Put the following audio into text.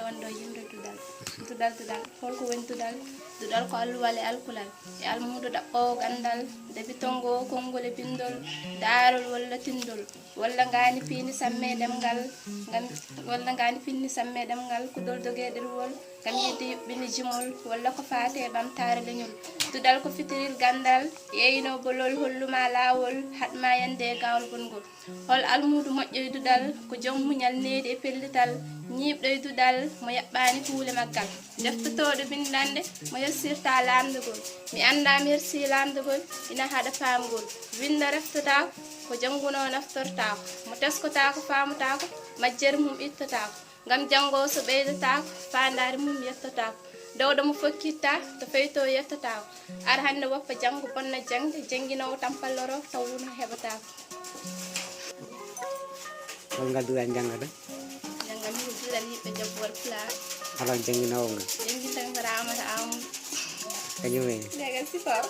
hande wonɗo yimre dudal holko woni dudal ko alluwal e alkulal e almudo ɗaɓɓowo gandal debi tongo konngol e bindol daarol walla tindol walla ngani pini samme ɗemgal walla ngani pinni samme ɗemgal kudol doge ɗerwol ngam yidde yuɓɓini jimol walla ko faate e ɓamtare leñol dudal ko fitiril gandal yeyino bolol holluma lawol haɗma yande e gawol gongol hol almudu moƴƴoy dudal ko joom muñal needi e pellital ñiiɓɗoy dudal mo yaɓɓani huule maggal deftotoɗo bindande mo yassirta lamdugol mi anda mi hersi lamdugol ina haɗa famgol winda reftotako ko janguno naftortako mo teskotako famutako majjere mum ittotako ngam jango so ɓeydotako fandare mum yettotako dewɗo mo fokkitta to feyto yettotako ar hande woppa janggo bonna jangde janguinowo tampalloro taw wuno heɓatako hol ngal dudal jangata jangal mi dudal yiɓɓe jabbol pla ala janguinowo ngal jangi tan ko ramata amum kañum legal sifor